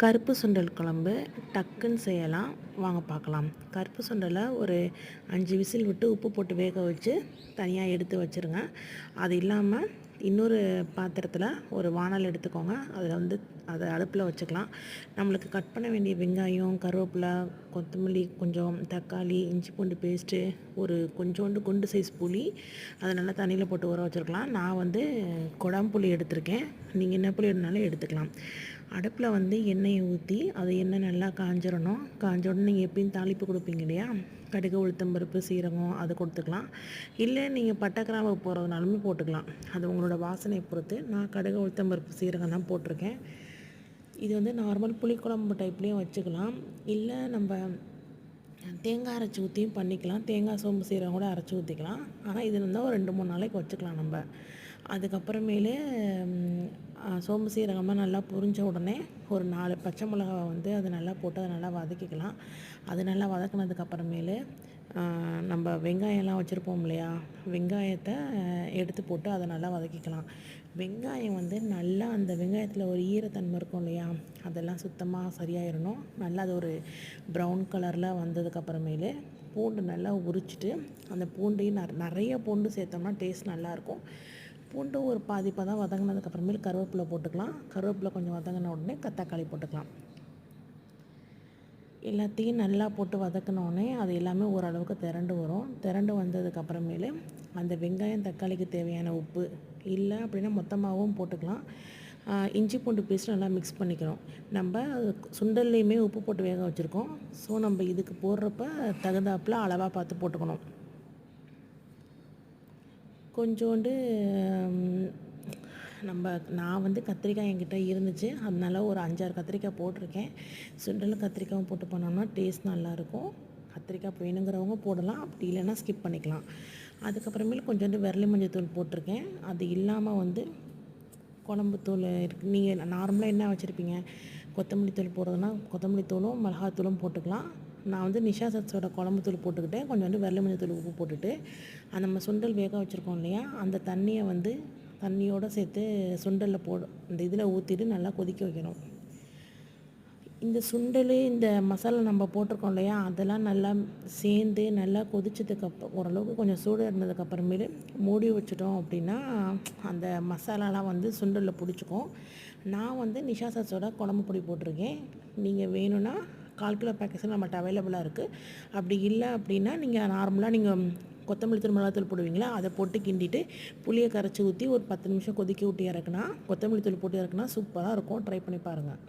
கருப்பு சுண்டல் குழம்பு டக்குன்னு செய்யலாம். வாங்க பார்க்கலாம். கருப்பு சுண்டலை ஒரு 5 விசில் விட்டு உப்பு போட்டு வேக வச்சு தனியாக எடுத்து வச்சுருங்க. அது இல்லாமல் இன்னொரு பாத்திரத்தில் ஒரு வானல் எடுத்துக்கோங்க. அதில் அதை அடுப்பில் வச்சுக்கலாம். நம்மளுக்கு கட் பண்ண வேண்டிய வெங்காயம், கருவேப்பிலை, கொத்தமல்லி, கொஞ்சம் தக்காளி, இஞ்சி பூண்டு பேஸ்ட்டு, ஒரு கொஞ்சோண்டு குண்டு சைஸ் புளி, அதை நல்லா தண்ணியில் போட்டு ஊற வச்சுருக்கலாம். நான் குடம்புளி எடுத்திருக்கேன். நீங்கள் என்ன புளி எடுனாலும் எடுத்துக்கலாம். அடுப்பில் எண்ணெயை ஊற்றி அது எண்ணெய் நல்லா காஞ்சிடணும். காஞ்ச உடனே நீங்கள் எப்பயும் தாளிப்பு கொடுப்பீங்க இல்லையா, கடுகு, உளுத்தம்பருப்பு, சீரகம் அது கொடுத்துக்கலாம். இல்லை நீங்கள் பட்டை கிராம்பு போடுறதுனாலுமே போட்டுக்கலாம். அது உங்களோட வாசனையை பொறுத்து. நான் கடுகு, உளுத்தம்பருப்பு, சீரகம் தான் போட்டிருக்கேன். இது நார்மல் புளிக்குழம்பு டைப்லேயும் வச்சுக்கலாம். இல்லை நம்ம தேங்காய் அரைச்சி ஊற்றியும் பண்ணிக்கலாம். தேங்காய், சோம்பு, சீரகம் கூட அரைச்சி ஊற்றிக்கலாம். ஆனால் இது ஒரு 2-3 நாளைக்கு வச்சுக்கலாம் நம்ம. அதுக்கப்புறமேலு சோம்பு சீரகமாக நல்லா பொரிஞ்ச உடனே ஒரு 4 பச்சை மிளகா அதை நல்லா போட்டு அதை நல்லா வதக்கிக்கலாம். அது நல்லா வதக்கினதுக்கப்புறமேலு நம்ம வெங்காயம்லாம் வச்சுருப்போம் இல்லையா, வெங்காயத்தை எடுத்து போட்டு அதை நல்லா வதக்கிக்கலாம். வெங்காயம் நல்லா அந்த வெங்காயத்தில் ஒரு ஈரத்தன்மை இருக்கும் இல்லையா, அதெல்லாம் சுத்தமாக சரியாயிடணும். நல்லா அது ஒரு ப்ரௌன் கலரில் வந்ததுக்கப்புறமேலு பூண்டு நல்லா உரிச்சிட்டு, அந்த பூண்டையும் நிறைய பூண்டு சேர்த்தோம்னா டேஸ்ட் நல்லாயிருக்கும். பூண்டு ஒரு பாதி தான் வதங்கினதுக்கப்புறமேலு கருவேப்பிலை போட்டுக்கலாம். கருவேப்பிலை கொஞ்சம் வதங்கின உடனே தக்காளி போட்டுக்கலாம். எல்லாத்தையும் நல்லா போட்டு வதக்கினோடனே அது எல்லாமே ஓரளவுக்கு திரண்டு வரும். திரண்டு வந்ததுக்கப்புறமேலு அந்த வெங்காயம், தக்காளிக்கு தேவையான உப்பு, இல்லை அப்படின்னா மொத்தமாகவும் போட்டுக்கலாம். இஞ்சி பூண்டு பேஸ்ட் நல்லா மிக்ஸ் பண்ணிக்கிறோம். நம்ம சுண்டல்லையுமே உப்பு போட்டு வேக வச்சுருக்கோம். ஸோ நம்ம இதுக்கு போடுறப்ப தகுந்தாப்பில் அளவாக பார்த்து போட்டுக்கணும். கொஞ்சோண்டு நான் கத்திரிக்காய் என்கிட்ட இருந்துச்சு, அதனால ஒரு 5-6 கத்திரிக்காய் போட்டிருக்கேன். சுண்டலும் கத்திரிக்காயும் போட்டு பண்ணோம்னா டேஸ்ட் நல்லாயிருக்கும். கத்திரிக்காய் வேணுங்கிறவங்க போடலாம், அப்படி இல்லைன்னா ஸ்கிப் பண்ணிக்கலாம். அதுக்கப்புறமேல் கொஞ்சோண்டு விரலி மஞ்சள் தூள் போட்டிருக்கேன். அது இல்லாமல் குழம்பு தூள் இருக்குது. நீங்கள் நார்மலாக என்ன வச்சுருப்பீங்க, கொத்தமல்லி தூள் போடுறதுனா கொத்தமல்லி தூளும் மிளகாத்தூளும் போட்டுக்கலாம். நான் நிஷா சத்ஸோட குழம்பு தூள் போட்டுக்கிட்டேன். கொஞ்சோண்டு வெள்ளை மஞ்சள் தூள், உப்பு போட்டுட்டு நம்ம சுண்டல் வேக வச்சுருக்கோம் இல்லையா, அந்த தண்ணியை தண்ணியோடு சேர்த்து சுண்டலில் இந்த இதில் ஊற்றிட்டு நல்லா கொதிக்க வைக்கணும். இந்த சுண்டல், இந்த மசாலா நம்ம போட்டிருக்கோம் இல்லையா, அதெல்லாம் நல்லா சேர்ந்து நல்லா கொதிச்சதுக்கப்புறம் ஓரளவுக்கு கொஞ்சம் சூடு இருந்ததுக்கப்புறமேலு மூடி வச்சிட்டோம் அப்படின்னா அந்த மசாலாலாம் சுண்டலில் பிடிச்சிக்கும். நான் நிஷா சத்ஸோட குழம்பு பொடி போட்டிருக்கேன். நீங்கள் வேணும்னா 1/4 கிலோ பேக்கெட்ஸில் நம்மகிட்ட அவைலபிளாக இருக்குது. அப்படி இல்லை அப்படின்னா நீங்கள் நார்மலாக நீங்கள் கொத்தமல்லி தூள், மிளகாத்தூள் போடுவீங்களா, அதை போட்டு கிண்டிட்டு புளியை கரைச்சி ஊற்றி ஒரு 10 நிமிஷம் கொதிக்க விட்டு இறக்குனா, கொத்தமல்லி தூள் போட்டு இறக்குனா சூப்பராக இருக்கும். ட்ரை பண்ணி பாருங்கள்.